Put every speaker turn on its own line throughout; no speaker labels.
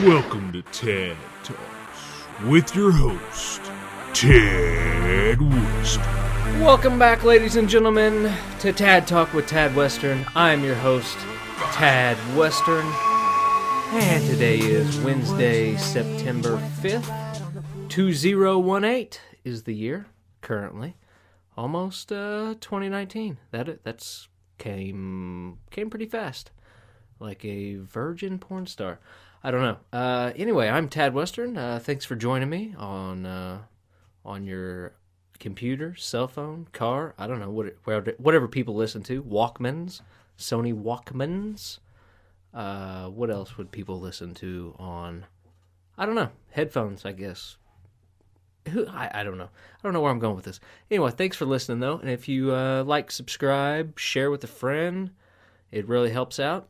Welcome to Tad Talks with your host, Tad Western.
Welcome back, ladies and gentlemen, to Tad Talk with Tad Western. I'm your host, Tad Western, and today is Wednesday, September 5th, 2018 is the year, currently. Almost 2019. That's came pretty fast, like a virgin porn star. I don't know. Anyway, I'm Tad Western. Thanks for joining me on your computer, cell phone, car. I don't know whatever people listen to. Walkmans, Sony Walkmans. What else would people listen to on? I don't know. Headphones, I guess. I don't know. I don't know where I'm going with this. Anyway, thanks for listening though. And if you like, subscribe, share with a friend, it really helps out.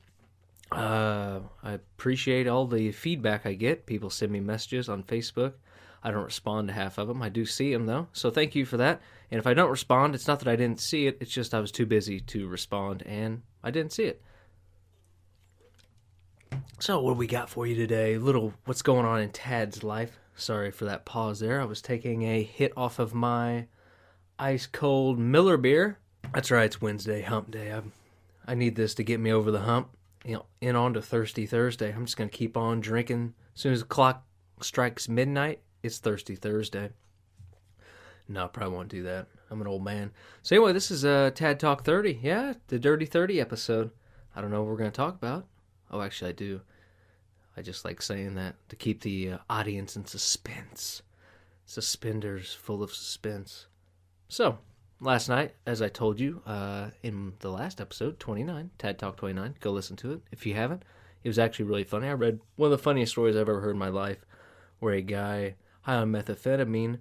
I appreciate all the feedback I get. People send me messages on Facebook. I don't respond to half of them. I do see them, though, so thank you for that. And if I don't respond, it's not that I didn't see it. It's just I was too busy to respond, and I didn't see it. So what do we got for you today? Little what's going on in Tad's life. Sorry for that pause there. I was taking a hit off of my ice-cold Miller beer. That's right, it's Wednesday, hump day. I need this to get me over the hump. In on to Thirsty Thursday. I'm just going to keep on drinking. As soon as the clock strikes midnight, it's Thirsty Thursday. No, I probably won't do that. I'm an old man. So anyway, this is Tad Talk 30. Yeah, the Dirty 30 episode. I don't know what we're going to talk about. Oh, actually, I do. I just like saying that to keep the audience in suspense. Suspenders full of suspense. So, last night, as I told you in the last episode, 29, Tad Talk 29, go listen to it if you haven't. It was actually really funny. I read one of the funniest stories I've ever heard in my life, where a guy high on methamphetamine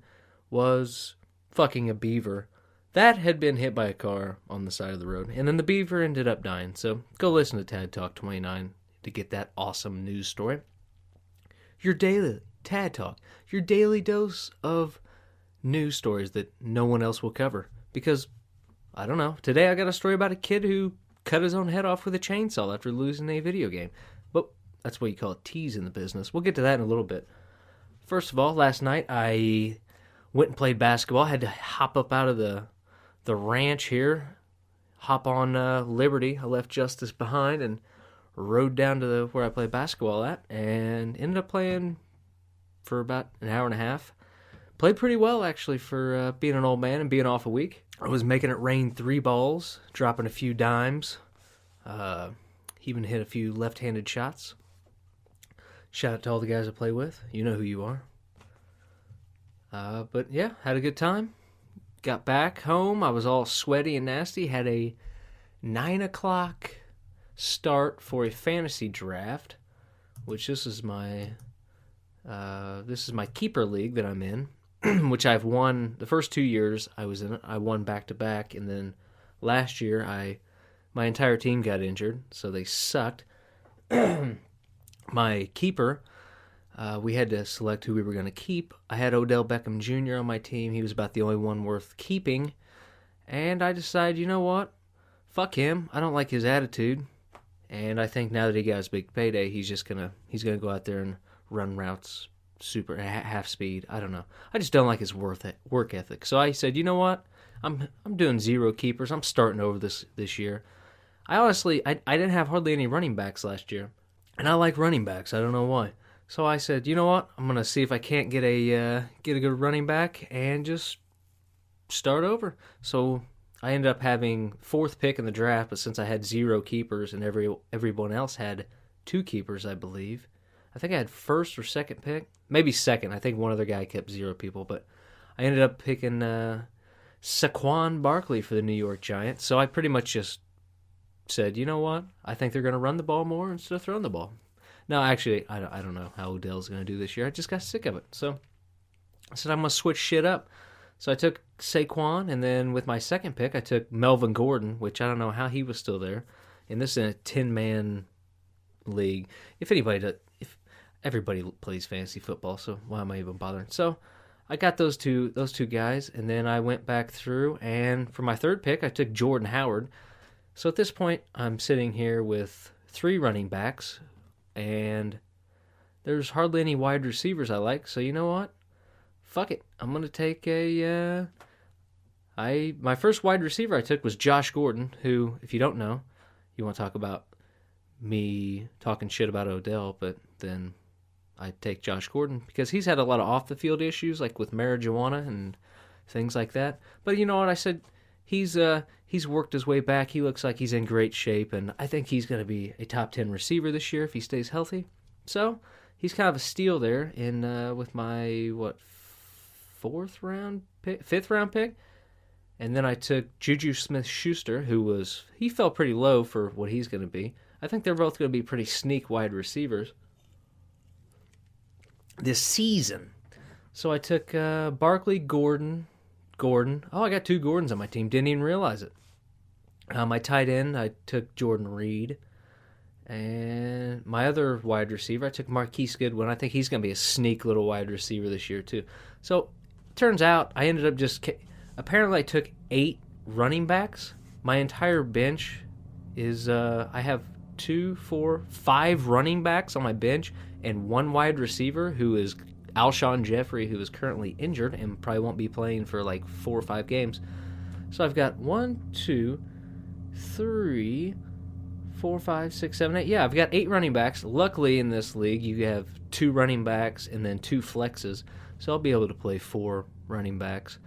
was fucking a beaver that had been hit by a car on the side of the road, and then the beaver ended up dying. So go listen to Tad Talk 29 to get that awesome news story. Your daily Tad Talk, your daily dose of news stories that no one else will cover. Because, I don't know, today I got a story about a kid who cut his own head off with a chainsaw after losing a video game. But that's what you call a tease in the business. We'll get to that in a little bit. First of all, last night I went and played basketball. I had to hop up out of the ranch here, hop on Liberty. I left Justice behind and rode down to where I play basketball at, and ended up playing for about an hour and a half. Played pretty well, actually, for being an old man and being off a week. I was making it rain 3 balls, dropping a few dimes, even hit a few left-handed shots. Shout out to all the guys I play with. You know who you are. But yeah, had a good time. Got back home. I was all sweaty and nasty. Had a 9 o'clock start for a fantasy draft, which this is my keeper league that I'm in. Which I've won the first 2 years I was in it. I won back-to-back, and then last year my entire team got injured, so they sucked. My keeper, we had to select who we were going to keep. I had Odell Beckham Jr. on my team. He was about the only one worth keeping, and I decided, you know what? Fuck him. I don't like his attitude, and I think now that he got his big payday, he's gonna go out there and run routes super half speed. I don't know. I just don't like his work ethic. So I said, you know what? I'm doing 0 keepers. I'm starting over this year. I didn't have hardly any running backs last year, and I like running backs. I don't know why. So I said, you know what? I'm gonna see if I can't get a good running back and just start over. So I ended up having 4th pick in the draft, but since I had 0 keepers and everyone else had 2 keepers, I believe. I think I had 1st or 2nd pick. Maybe 2nd. I think one other guy kept 0 people. But I ended up picking Saquon Barkley for the New York Giants. So I pretty much just said, you know what? I think they're going to run the ball more instead of throwing the ball. No, actually, I don't know how Odell's going to do this year. I just got sick of it. So I said I'm going to switch shit up. So I took Saquon, and then with my 2nd pick, I took Melvin Gordon, which I don't know how he was still there. And this is in a 10-man league. If everybody plays fantasy football, so why am I even bothering? So I got those two guys, and then I went back through, and for my 3rd pick, I took Jordan Howard. So at this point, I'm sitting here with 3 running backs, and there's hardly any wide receivers I like. So you know what? Fuck it. I'm going to take my first wide receiver I took was Josh Gordon, who, if you don't know, you want to talk about me talking shit about Odell, but then I take Josh Gordon because he's had a lot of off-the-field issues, like with marijuana and things like that. But you know what? I said he's worked his way back. He looks like he's in great shape, and I think he's going to be a top 10 receiver this year if he stays healthy. So he's kind of a steal there with my, fifth round pick. And then I took Juju Smith-Schuster, he fell pretty low for what he's going to be. I think they're both going to be pretty sneak wide receivers this season. So I took Barkley, Gordon. Oh, I got 2 Gordons on my team. Didn't even realize it. My tight end, I took Jordan Reed. And my other wide receiver, I took Marquise Goodwin. I think he's going to be a sneak little wide receiver this year, too. So, turns out, I ended up apparently I took 8 running backs. My entire bench is, I have 5 running backs on my bench and 1 wide receiver who is Alshon Jeffrey, who is currently injured and probably won't be playing for like 4 or 5 games. So I've got 1, 2, 3, 4, 5, 6, 7, 8. Yeah, I've got 8 running backs. Luckily in this league, you have 2 running backs and then 2 flexes. So I'll be able to play 4 running backs.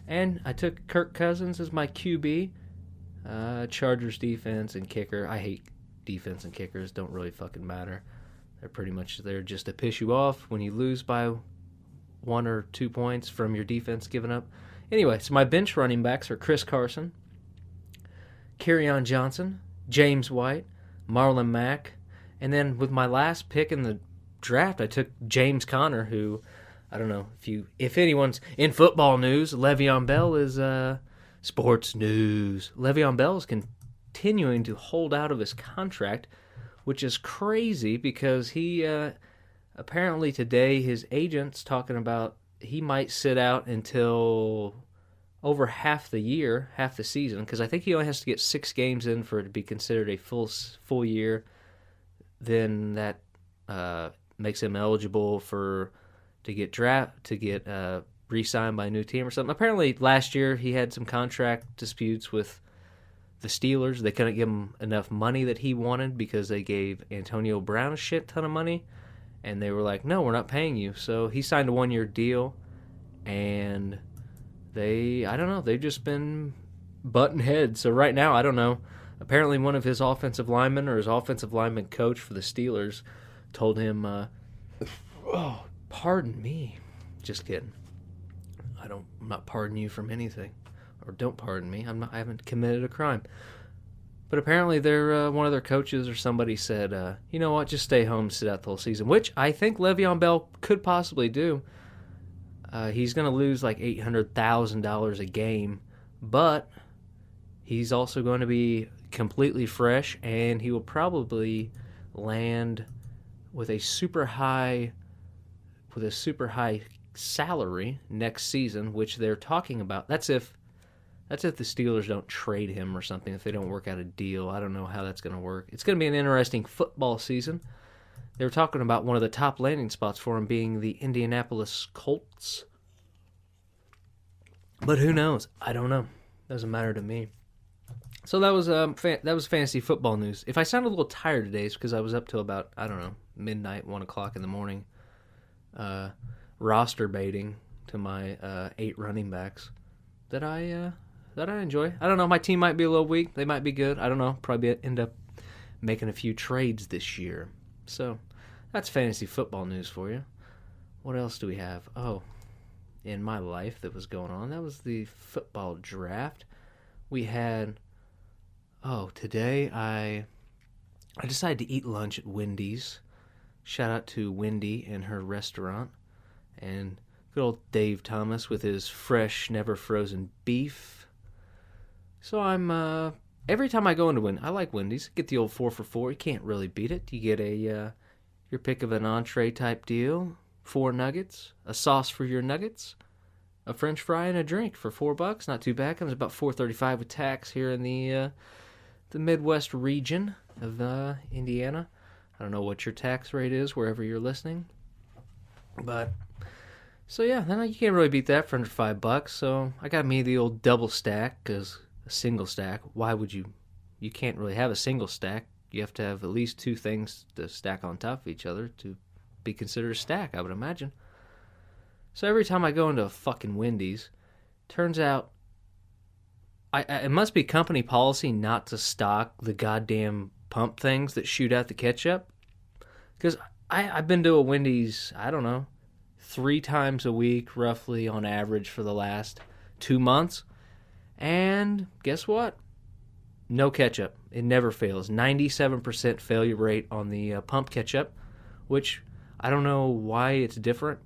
And I took Kirk Cousins as my QB. Chargers defense and kicker. I hate defense and kickers. Don't really fucking matter. They're pretty much there just to piss you off when you lose by 1 or 2 points from your defense giving up. Anyway, so my bench running backs are Chris Carson, Kerryon Johnson, James White, Marlon Mack, and then with my last pick in the draft, I took James Conner, who, I don't know, if anyone's in football news, Le'Veon Bell is sports news. Le'Veon Bell is continuing to hold out of his contract, which is crazy because he apparently today his agent's talking about he might sit out until over half the season, because I think he only has to get 6 games in for it to be considered a full year. Then that makes him eligible to get re-signed by a new team or something. Apparently last year he had some contract disputes with the Steelers. They couldn't give him enough money that he wanted because they gave Antonio Brown a shit ton of money, and they were like, no, we're not paying you. So he signed a 1-year deal, and they've just been butting heads. So right now, I don't know. Apparently one of his offensive linemen or his offensive lineman coach for the Steelers told him, oh, pardon me. Just kidding. I'm not pardoning you from anything. Or don't pardon me. I haven't committed a crime. But apparently one of their coaches or somebody said, you know what, just stay home and sit out the whole season, which I think Le'Veon Bell could possibly do. He's going to lose like $800,000 a game, but he's also going to be completely fresh, and he will probably land with a super high salary next season, which they're talking about. That's if the Steelers don't trade him or something, if they don't work out a deal. I don't know how that's going to work. It's going to be an interesting football season. They were talking about one of the top landing spots for him being the Indianapolis Colts. But who knows? I don't know. Doesn't matter to me. So that was fantasy football news. If I sound a little tired today, it's because I was up till about, I don't know, midnight, 1 o'clock in the morning, roster baiting to my 8 running backs that I enjoy. I don't know. My team might be a little weak. They might be good. I don't know. Probably end up making a few trades this year. So that's fantasy football news for you. What else do we have? Oh, in my life that was going on. That was the football draft. We had, today I decided to eat lunch at Wendy's. Shout out to Wendy and her restaurant. And good old Dave Thomas with his fresh, never frozen beef. So I'm, every time I go into Wendy's, I like Wendy's. Get the old 4 for $4. You can't really beat it. You get your pick of an entree type deal. 4 nuggets, a sauce for your nuggets, a French fry, and a drink for $4. Not too bad. Comes about $4.35 with tax here in the Midwest region of Indiana. I don't know what your tax rate is wherever you're listening. But so yeah, then you can't really beat that for under $5. So I got me the old double stack, because a single stack, why would you? You can't really have a single stack. You have to have at least two things to stack on top of each other to be considered a stack, I would imagine. So every time I go into a fucking Wendy's, turns out it must be company policy not to stock the goddamn pump things that shoot out the ketchup. Because I've been to a Wendy's, I don't know, 3 times a week, roughly, on average, for the last 2 months. And guess what? No ketchup. It never fails. 97% failure rate on the pump ketchup, which I don't know why it's different,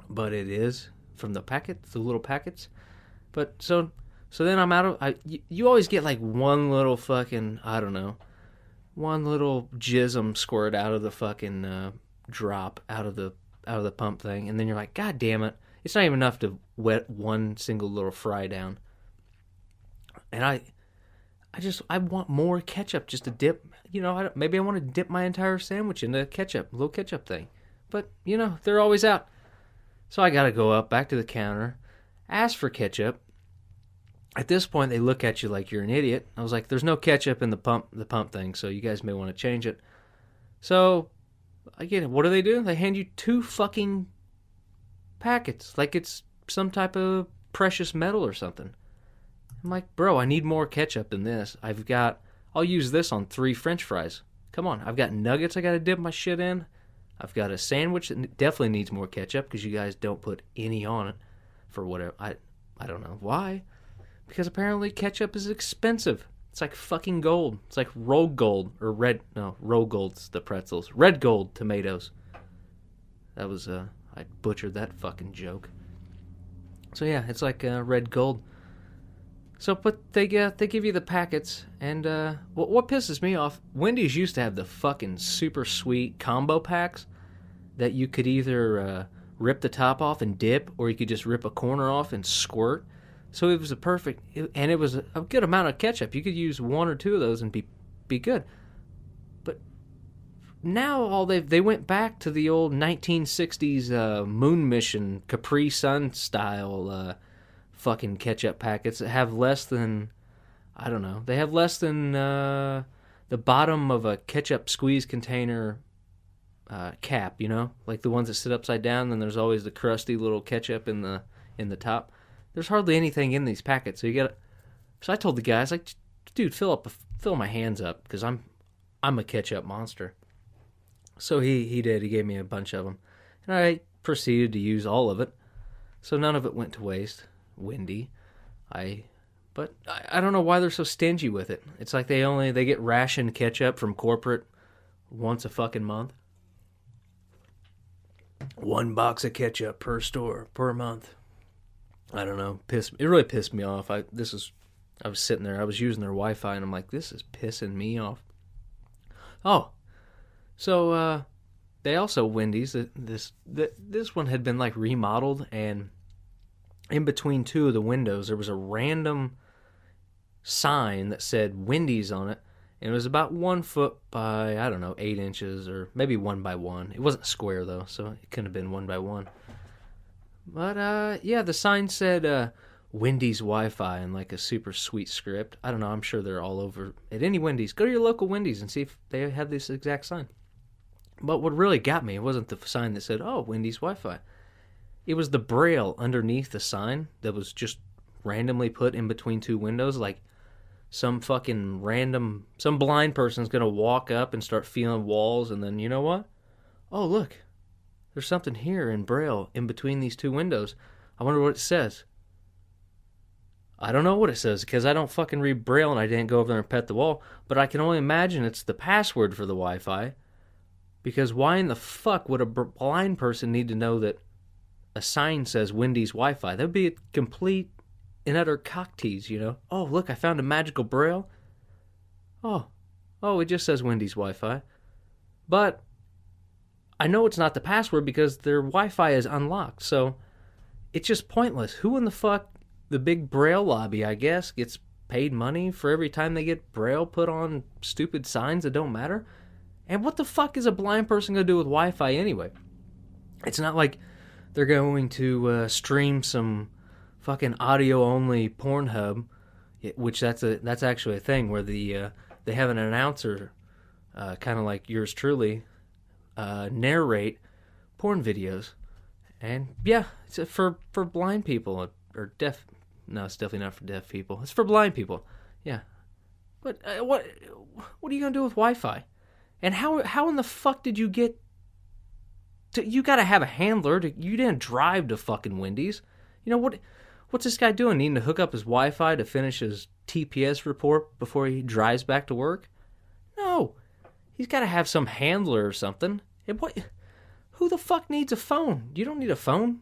but it is from the packets, the little packets. But so then I'm out of. You always get like one little fucking, I don't know, one little jism squirt out of the fucking drop out of the pump thing, and then you're like, God damn it! It's not even enough to wet one single little fry down. And I want more ketchup just to dip. You know, maybe I want to dip my entire sandwich into ketchup, a little ketchup thing. But you know, they're always out. So I gotta go up back to the counter, ask for ketchup. At this point, they look at you like you're an idiot. I was like, "There's no ketchup in the pump thing, so you guys may want to change it." So I get it. What do? They hand you 2 fucking packets, like it's some type of precious metal or something. I'm like, bro, I need more ketchup than this. I'll use this on 3 French fries. Come on, I've got nuggets I gotta dip my shit in. I've got a sandwich that definitely needs more ketchup because you guys don't put any on it for whatever. I don't know why. Because apparently ketchup is expensive. It's like fucking gold. It's like road gold or road gold's the pretzels. Red gold tomatoes. That was I butchered that fucking joke. So yeah, it's like red gold. So, but they give you the packets, and what pisses me off, Wendy's used to have the fucking super sweet combo packs that you could either rip the top off and dip, or you could just rip a corner off and squirt. So it was and it was a good amount of ketchup. You could use 1 or 2 of those and be good. But now they went back to the old 1960s moon mission Capri Sun style fucking ketchup packets that have less than, I don't know, they have less than the bottom of a ketchup squeeze container cap, you know, like the ones that sit upside down. Then there's always the crusty little ketchup in the top. There's hardly anything in these packets, so so I told the guy, I was like, dude, fill my hands up, because I'm a ketchup monster. So he did. He gave me a bunch of them, and I proceeded to use all of it. So none of it went to waste. Wendy, but I don't know why they're so stingy with it. It's like they get ration ketchup from corporate once a fucking month. 1 box of ketchup per store per month. I don't know. It really pissed me off. I was sitting there. I was using their Wi-Fi, and I'm like, this is pissing me off. Oh, so they also Wendy's. This one had been like remodeled, and in between 2 of the windows, there was a random sign that said Wendy's on it, and it was about 1 foot by, I don't know, 8 inches, or maybe 1 by 1. It wasn't square though, so it couldn't have been 1 by 1. But yeah, the sign said Wendy's Wi-Fi in like a super sweet script. I don't know. I'm sure they're all over at any Wendy's. Go to your local Wendy's and see if they have this exact sign. But what really got me wasn't the sign that said, "Oh, Wendy's Wi-Fi." It was the Braille underneath the sign that was just randomly put in between 2 windows. Like some blind person's going to walk up and start feeling walls, and then, you know what? Oh, look, there's something here in Braille in between these 2 windows. I wonder what it says. I don't know what it says because I don't fucking read Braille and I didn't go over there and pet the wall, but I can only imagine it's the password for the Wi-Fi, because why in the fuck would a blind person need to know that a sign says Wendy's Wi-Fi? That would be a complete and utter cock tease, you know? Oh, look, I found a magical Braille. Oh, it just says Wendy's Wi-Fi. But I know it's not the password because their Wi-Fi is unlocked, so it's just pointless. Who in the fuck, the big Braille lobby, I guess, gets paid money for every time they get Braille put on stupid signs that don't matter? And what the fuck is a blind person going to do with Wi-Fi anyway? It's not like they're going to stream some fucking audio-only Pornhub, which that's actually a thing where they have an announcer, kind of like yours truly, narrate porn videos. And yeah, it's for blind people or deaf. No, it's definitely not for deaf people. It's for blind people. Yeah. But what are you gonna do with Wi-Fi? And how in the fuck did you get to? You gotta have a handler. You didn't drive to fucking Wendy's. You know what's this guy doing? Needing to hook up his Wi-Fi to finish his TPS report before he drives back to work? No, he's got to have some handler or something. And who the fuck needs a phone? You don't need a phone.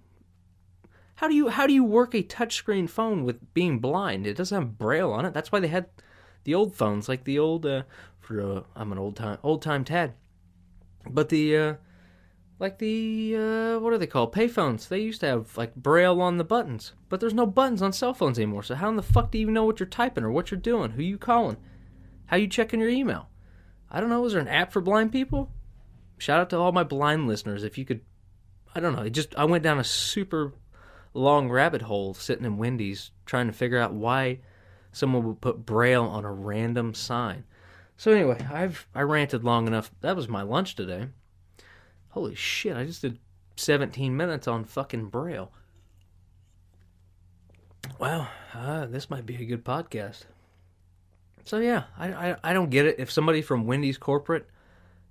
How do you work a touchscreen phone with being blind? It doesn't have Braille on it. That's why they had the old phones, like the old I'm an old time Tad. But the what are they called? Payphones. They used to have like Braille on the buttons, but there's no buttons on cell phones anymore. So how in the fuck do you even know what you're typing or what you're doing? Who you calling? How you checking your email? I don't know. Is there an app for blind people? Shout out to all my blind listeners. If you could, I don't know. I went down a super long rabbit hole sitting in Wendy's trying to figure out why someone would put Braille on a random sign. So anyway, I ranted long enough. That was my lunch today. Holy shit, I just did 17 minutes on fucking Braille. Wow, this might be a good podcast. So yeah, I don't get it. If somebody from Wendy's corporate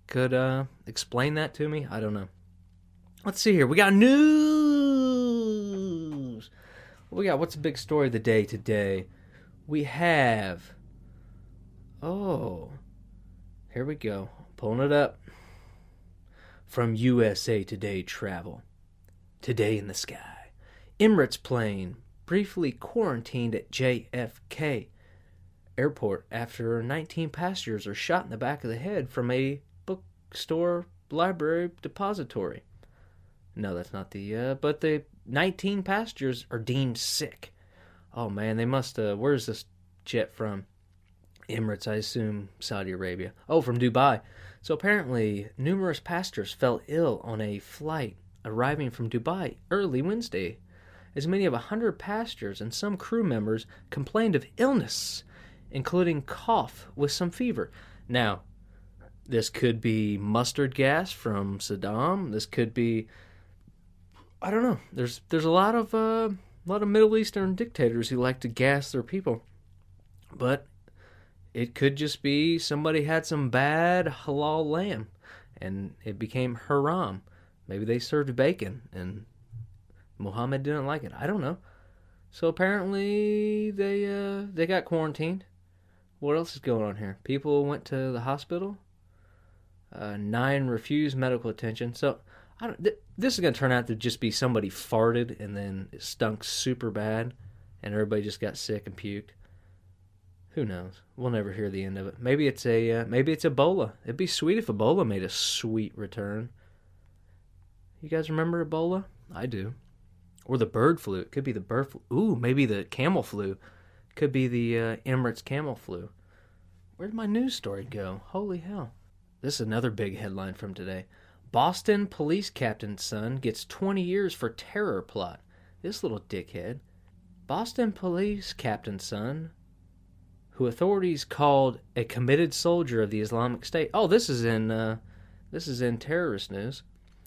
could explain that to me, I don't know. Let's see here. We got news. What's the big story of the day today? We have... Oh, here we go. Pulling it up. From USA Today Travel. Today in the sky. Emirates plane briefly quarantined at JFK Airport after 19 passengers are shot in the back of the head from a bookstore library depository. No, that's not but the 19 passengers are deemed sick. Oh man, they must, where's this jet from? Emirates, I assume Saudi Arabia. Oh, from Dubai. So apparently, numerous passengers fell ill on a flight arriving from Dubai early Wednesday. As many of 100 passengers and some crew members complained of illness, including cough with some fever. Now, this could be mustard gas from Saddam. This could be, I don't know. There's a lot of Middle Eastern dictators who like to gas their people, but it could just be somebody had some bad halal lamb, and it became haram. Maybe they served bacon, and Muhammad didn't like it. I don't know. So apparently they got quarantined. What else is going on here? People went to the hospital. 9 refused medical attention. So this is going to turn out to just be somebody farted, and then it stunk super bad, and everybody just got sick and puked. Who knows? We'll never hear the end of it. Maybe it's Ebola. It'd be sweet if Ebola made a sweet return. You guys remember Ebola? I do. Or the bird flu. It could be the bird flu. Ooh, maybe the camel flu. Could be the Emirates camel flu. Where'd my news story go? Holy hell. This is another big headline from today. Boston police captain's son gets 20 years for terror plot. This little dickhead. Boston police captain's son, who authorities called a committed soldier of the Islamic State. Oh, this is in terrorist news.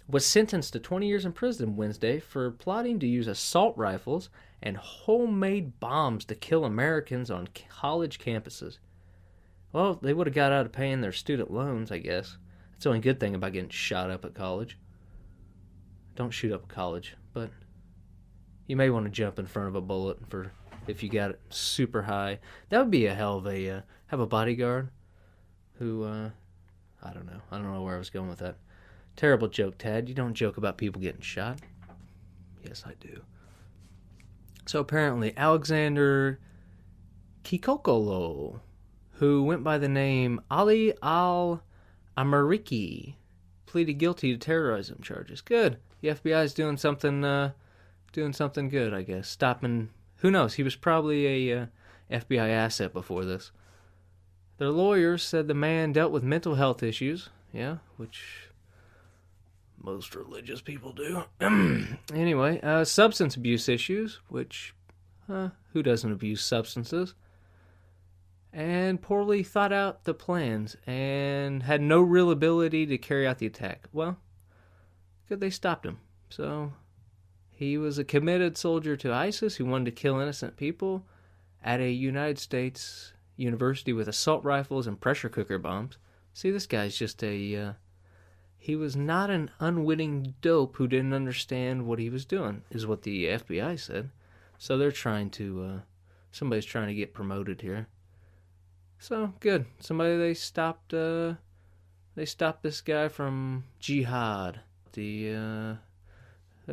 Was sentenced to 20 years in prison Wednesday for plotting to use assault rifles and homemade bombs to kill Americans on college campuses. Well, they would have got out of paying their student loans, I guess. That's the only good thing about getting shot up at college. Don't shoot up at college, but you may want to jump in front of a bullet for if you got it super high. That would be a hell of a have a bodyguard who I don't know where I was going with that. Terrible joke, Tad. You don't joke about people getting shot. Yes, I do. So apparently Alexander Kikokolo, who went by the name Ali Al-Amariki, pleaded guilty to terrorism charges. Good. The FBI's doing something good, I guess. Stopping, who knows? He was probably a FBI asset before this. Their lawyers said the man dealt with mental health issues. Yeah, which Most religious people do. Anyway, substance abuse issues, which, who doesn't abuse substances? And poorly thought out the plans and had no real ability to carry out the attack. Well, good they stopped him. So, he was a committed soldier to ISIS who wanted to kill innocent people at a United States university with assault rifles and pressure cooker bombs. See, this guy's just he was not an unwitting dope who didn't understand what he was doing, is what the FBI said. So they're trying to, somebody's trying to get promoted here. So, good. They stopped this guy from jihad. The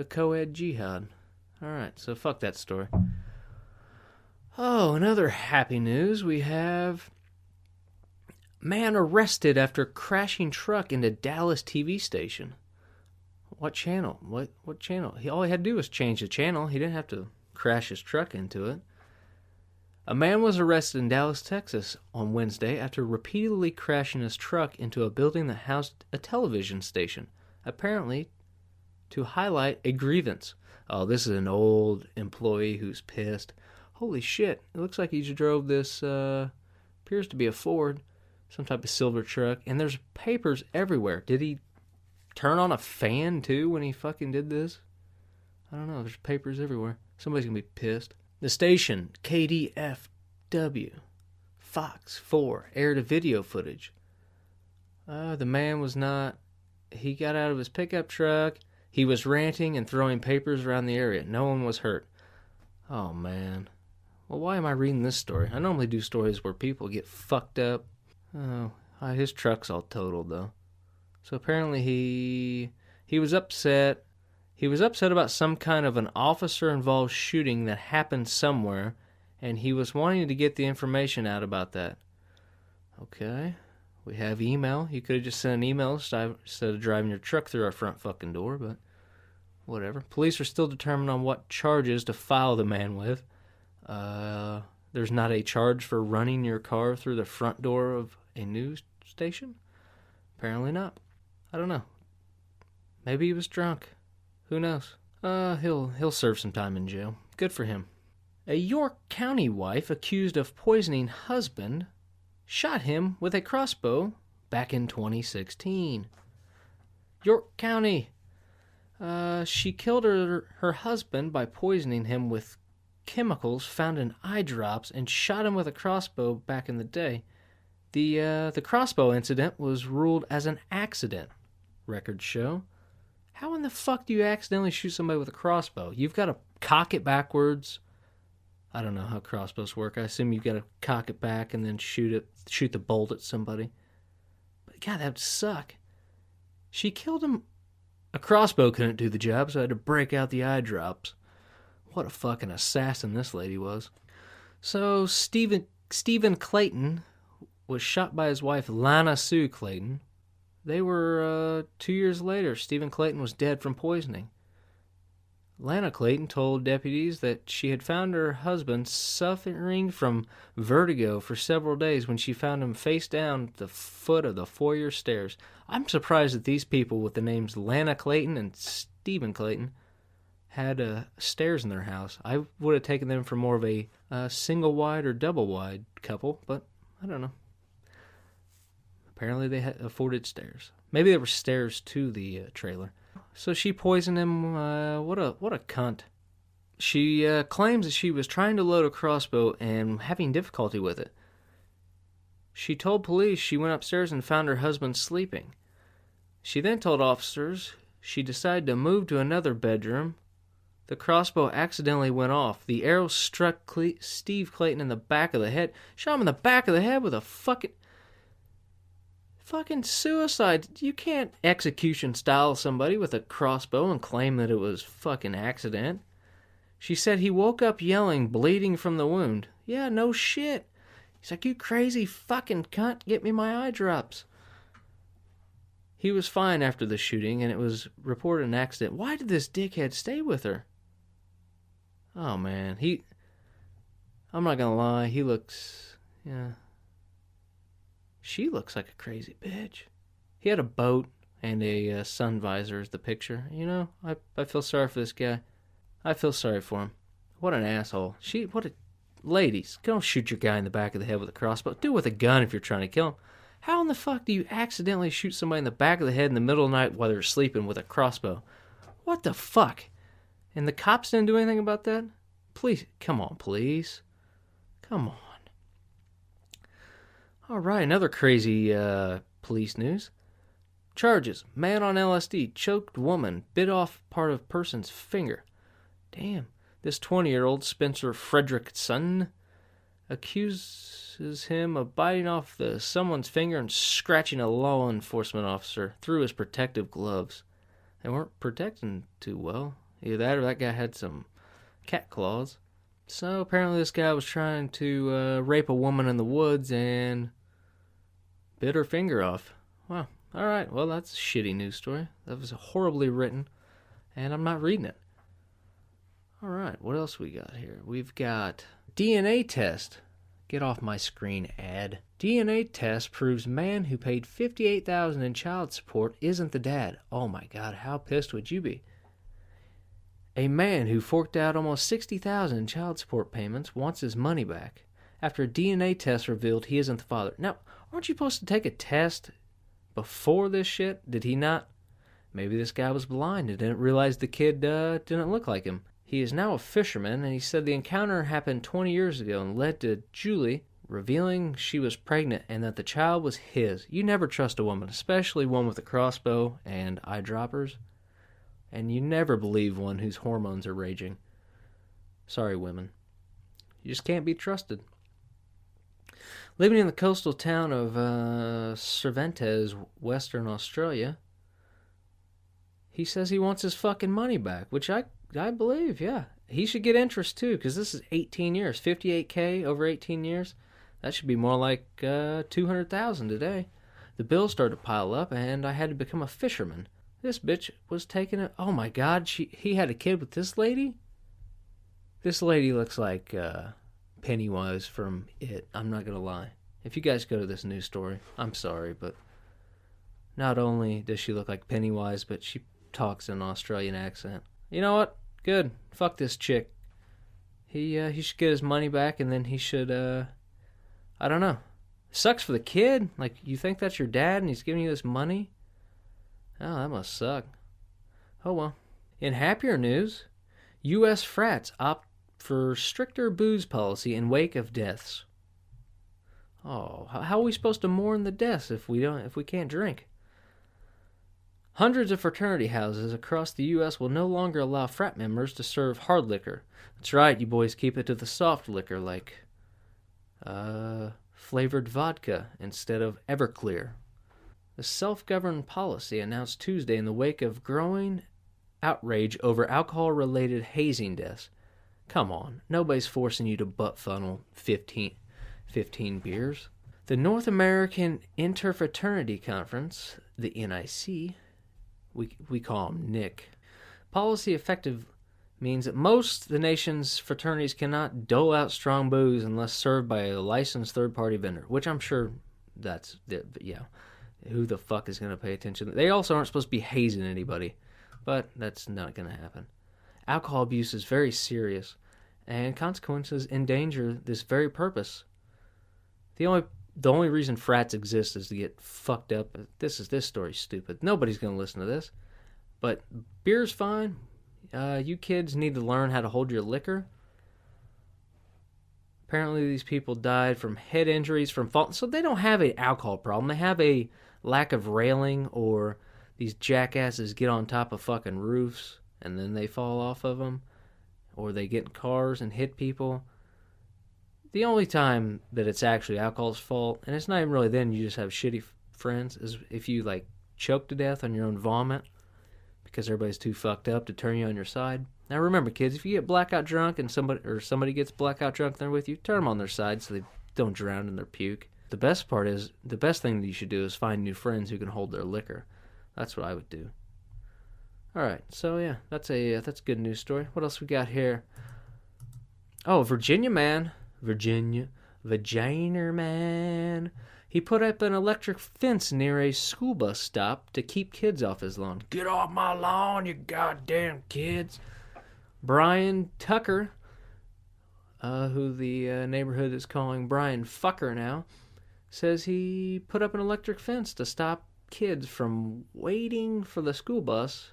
co-ed jihad. Alright, so fuck that story. Oh, another happy news. We have man arrested after crashing truck into Dallas TV station. What channel? What channel? All he had to do was change the channel. He didn't have to crash his truck into it. A man was arrested in Dallas, Texas on Wednesday after repeatedly crashing his truck into a building that housed a television station, apparently to highlight a grievance. Oh, this is an old employee who's pissed. Holy shit, it looks like he just drove this, appears to be a Ford, some type of silver truck, and there's papers everywhere. Did he turn on a fan too when he fucking did this? I don't know, there's papers everywhere. Somebody's gonna be pissed. The station, KDFW, Fox 4, aired a video footage. The man was not... He got out of his pickup truck. He was ranting and throwing papers around the area. No one was hurt. Oh, man. Well, why am I reading this story? I normally do stories where people get fucked up. Oh, his truck's all totaled, though. So apparently he was upset. He was upset about some kind of an officer-involved shooting that happened somewhere, and he was wanting to get the information out about that. Okay, we have email. You could have just sent an email instead of driving your truck through our front fucking door, but whatever. Police are still determined on what charges to file the man with. There's not a charge for running your car through the front door of a news station? Apparently not. I don't know. Maybe he was drunk. Who knows? He'll serve some time in jail. Good for him. A York County wife accused of poisoning husband shot him with a crossbow back in 2016. York County. She killed her husband by poisoning him with chemicals found in eye drops and shot him with a crossbow back in the day. The crossbow incident was ruled as an accident, records show. How in the fuck do you accidentally shoot somebody with a crossbow? You've got to cock it backwards. I don't know how crossbows work. I assume you've got to cock it back and then shoot the bolt at somebody. But God, that would suck. She killed him. A crossbow couldn't do the job, so I had to break out the eye drops. What a fucking assassin this lady was. So Stephen Clayton was shot by his wife, Lana Sue Clayton. They were, 2 years later, Stephen Clayton was dead from poisoning. Lana Clayton told deputies that she had found her husband suffering from vertigo for several days when she found him face down at the foot of the foyer stairs. I'm surprised that these people with the names Lana Clayton and Stephen Clayton had stairs in their house. I would have taken them for more of a single-wide or double-wide couple, but I don't know. Apparently they had afforded stairs. Maybe there were stairs to the trailer. So she poisoned him. What a cunt. She claims that she was trying to load a crossbow and having difficulty with it. She told police she went upstairs and found her husband sleeping. She then told officers she decided to move to another bedroom. The crossbow accidentally went off. The arrow struck Steve Clayton in the back of the head. Shot him in the back of the head with a fucking suicide. You can't execution style somebody with a crossbow and claim that it was fucking accident. She said he woke up yelling, bleeding from the wound. Yeah, no shit. He's like, you crazy fucking cunt, get me my eye drops. He was fine after the shooting, and it was reported an accident. Why did this dickhead stay with her? Oh, man. I'm not gonna lie, he looks... Yeah. She looks like a crazy bitch. He had a boat, and a sun visor is the picture. You know, I feel sorry for this guy. I feel sorry for him. What an asshole. Ladies, don't shoot your guy in the back of the head with a crossbow. Do it with a gun if you're trying to kill him. How in the fuck do you accidentally shoot somebody in the back of the head in the middle of the night while they're sleeping with a crossbow? What the fuck? And the cops didn't do anything about that? Please, come on, please. Come on. All right, another crazy police news. Charges. Man on LSD choked woman, bit off part of person's finger. Damn. This 20-year-old Spencer Fredrickson accuses him of biting off someone's finger and scratching a law enforcement officer through his protective gloves. They weren't protecting too well. Either that or that guy had some cat claws. So apparently this guy was trying to rape a woman in the woods and bit her finger off. Wow. All right. Well, that's a shitty news story. That was horribly written, and I'm not reading it. All right. What else we got here? We've got DNA test. Get off my screen, ad. DNA test proves man who paid $58,000 in child support isn't the dad. Oh my God, how pissed would you be? A man who forked out almost $60,000 in child support payments wants his money back after a DNA test revealed he isn't the father. Now, aren't you supposed to take a test before this shit? Did he not? Maybe this guy was blind and didn't realize the kid didn't look like him. He is now a fisherman, and he said the encounter happened 20 years ago and led to Julie revealing she was pregnant and that the child was his. You never trust a woman, especially one with a crossbow and eyedroppers. And you never believe one whose hormones are raging. Sorry, women. You just can't be trusted. Living in the coastal town of Cervantes, Western Australia, he says he wants his fucking money back, which I believe, yeah. He should get interest too, because this is 18 years. $58K over 18 years. That should be more like $200,000 today. The bills started to pile up, and I had to become a fisherman. This bitch was taking it. Oh my God, he had a kid with this lady? This lady looks like Pennywise from It. I'm not going to lie. If you guys go to this news story, I'm sorry, but not only does she look like Pennywise, but she talks in an Australian accent. You know what? Good. Fuck this chick. He should get his money back, and then he should, I don't know. Sucks for the kid. Like, you think that's your dad, and he's giving you this money? Oh, that must suck. Oh, well. In happier news, U.S. frats opt for stricter booze policy in wake of deaths. Oh, how are we supposed to mourn the deaths if we can't drink? Hundreds of fraternity houses across the U.S. will no longer allow frat members to serve hard liquor. That's right, you boys keep it to the soft liquor like flavored vodka instead of Everclear. The self-governed policy announced Tuesday in the wake of growing outrage over alcohol-related hazing deaths. Come on, nobody's forcing you to butt funnel 15 beers. The North American Interfraternity Conference, the NIC, we call them NIC, policy effective means that most of the nation's fraternities cannot dole out strong booze unless served by a licensed third-party vendor, which I'm sure yeah. Who the fuck is going to pay attention? They also aren't supposed to be hazing anybody, but that's not going to happen. Alcohol abuse is very serious, and consequences endanger this very purpose. The only reason frats exist is to get fucked up. This story's stupid. Nobody's going to listen to this. But beer's fine. You kids need to learn how to hold your liquor. Apparently these people died from head injuries from fall. So they don't have an alcohol problem. They have a lack of railing, or these jackasses get on top of fucking roofs and then they fall off of them, or they get in cars and hit people. The only time that it's actually alcohol's fault, and it's not even really then, you just have shitty friends, is if you like choke to death on your own vomit because everybody's too fucked up to turn you on your side. Now remember, kids, if you get blackout drunk and somebody gets blackout drunk and they're with you, turn them on their side so they don't drown in their puke. The best thing that you should do is find new friends who can hold their liquor. That's what I would do. All right, so yeah, that's a good news story. What else we got here? Oh, Virginia man, He put up an electric fence near a school bus stop to keep kids off his lawn. Get off my lawn, you goddamn kids. Brian Tucker, who the neighborhood is calling Brian Fucker now, says he put up an electric fence to stop kids from waiting for the school bus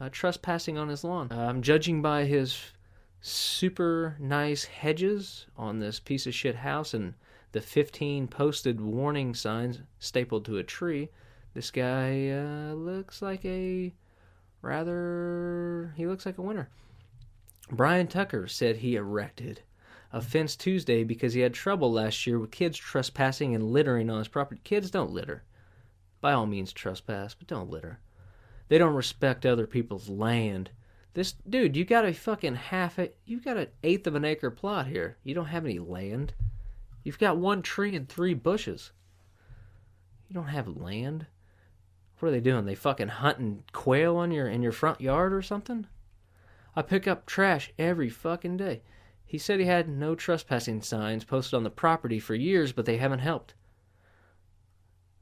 trespassing on his lawn. Judging by his super nice hedges on this piece of shit house and the 15 posted warning signs stapled to a tree, this guy looks like a winner. Brian Tucker said he erected a fence Tuesday because he had trouble last year with kids trespassing and littering on his property. Kids don't litter. By all means trespass, but don't litter. They don't respect other people's land. This dude, you got an eighth of an acre plot here. You don't have any land. You've got 1 tree and 3 bushes. You don't have land. What are they doing? They fucking hunting quail in your front yard or something? I pick up trash every fucking day. He said he had no trespassing signs posted on the property for years, but they haven't helped.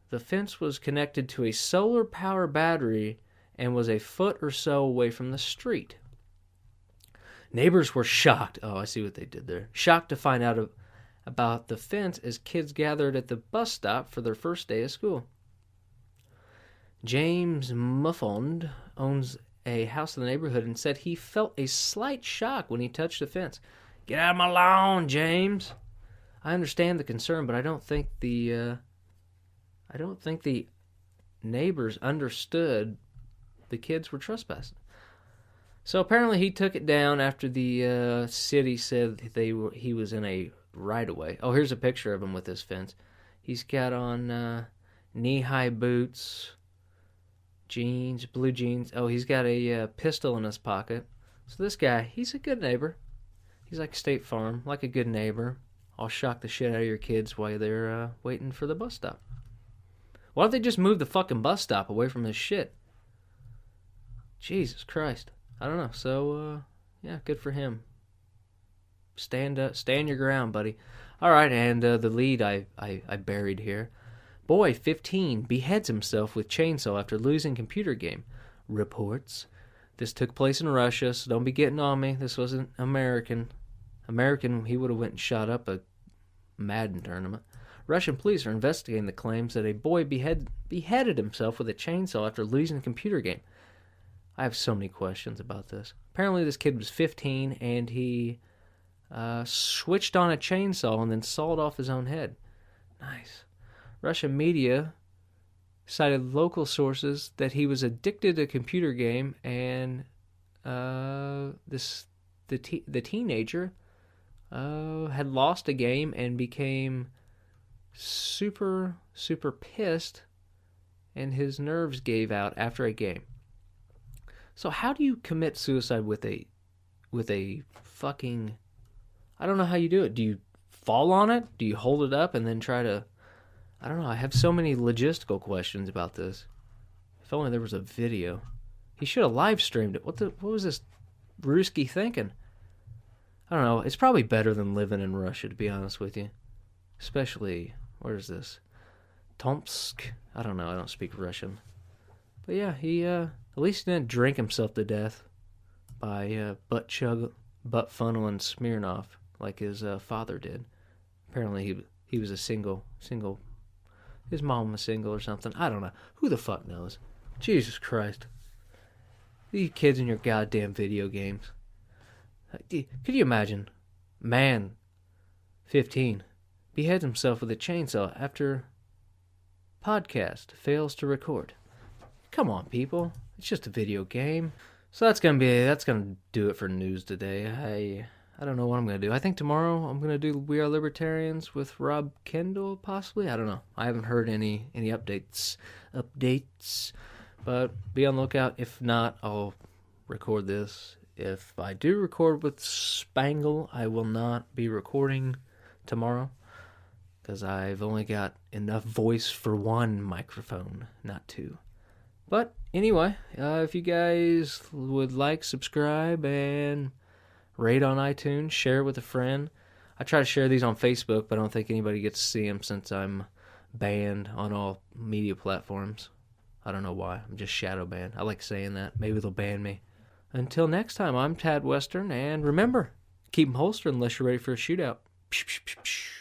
The fence was connected to a solar power battery and was a foot or so away from the street. Neighbors were shocked. Oh, I see what they did there. Shocked to find out about the fence as kids gathered at the bus stop for their first day of school. James Muffond owns a house in the neighborhood and said he felt a slight shock when he touched the fence. Get out of my lawn, James. I understand the concern, but I don't think the neighbors understood the kids were trespassing. So apparently he took it down after the city said he was in a right-of-way. Oh, here's a picture of him with this fence. He's got on knee-high boots, jeans, blue jeans. Oh, he's got a pistol in his pocket. So this guy, he's a good neighbor. He's like State Farm, like a good neighbor. I'll shock the shit out of your kids while they're waiting for the bus stop. Why don't they just move the fucking bus stop away from this shit? Jesus Christ. I don't know. So, yeah, good for him. Stand your ground, buddy. All right, and the lead I buried here. Boy, 15, beheads himself with chainsaw after losing computer game. Reports. This took place in Russia, so don't be getting on me. This wasn't American. He would have went and shot up a Madden tournament. Russian police are investigating the claims that a boy beheaded himself with a chainsaw after losing a computer game. I have so many questions about this. Apparently this kid was 15 and he switched on a chainsaw and then sawed off his own head. Nice. Russian media cited local sources that he was addicted to a computer game and the teenager had lost a game and became super pissed and his nerves gave out after a game. So how do you commit suicide with a fucking... I don't know how you do it. Do you fall on it? Do you hold it up and then try to... I don't know. I have so many logistical questions about this. If only there was a video. He should have live streamed it. What was this Ruski thinking? I don't know. It's probably better than living in Russia, to be honest with you. Especially, where is this? Tomsk? I don't know. I don't speak Russian. But yeah, he at least didn't drink himself to death by butt funneling Smirnoff like his father did. Apparently he was a single. His mom was single or something. I don't know. Who the fuck knows? Jesus Christ. You kids in your goddamn video games. Could you imagine? Man, 15, beheads himself with a chainsaw after podcast fails to record. Come on, people. It's just a video game. So that's gonna do it for news today. I don't know what I'm gonna do. I think tomorrow I'm gonna do We Are Libertarians with Rob Kendall, possibly. I don't know. I haven't heard any updates. But be on the lookout. If not, I'll record this. If I do record with Spangle, I will not be recording tomorrow because I've only got enough voice for one microphone, not two. But anyway, if you guys would like, subscribe and rate on iTunes, share it with a friend. I try to share these on Facebook, but I don't think anybody gets to see them since I'm banned on all media platforms. I don't know why. I'm just shadow banned. I like saying that. Maybe they'll ban me. Until next time, I'm Tad Western, and remember, keep 'em holstered unless you're ready for a shootout. Psh, psh, psh, psh.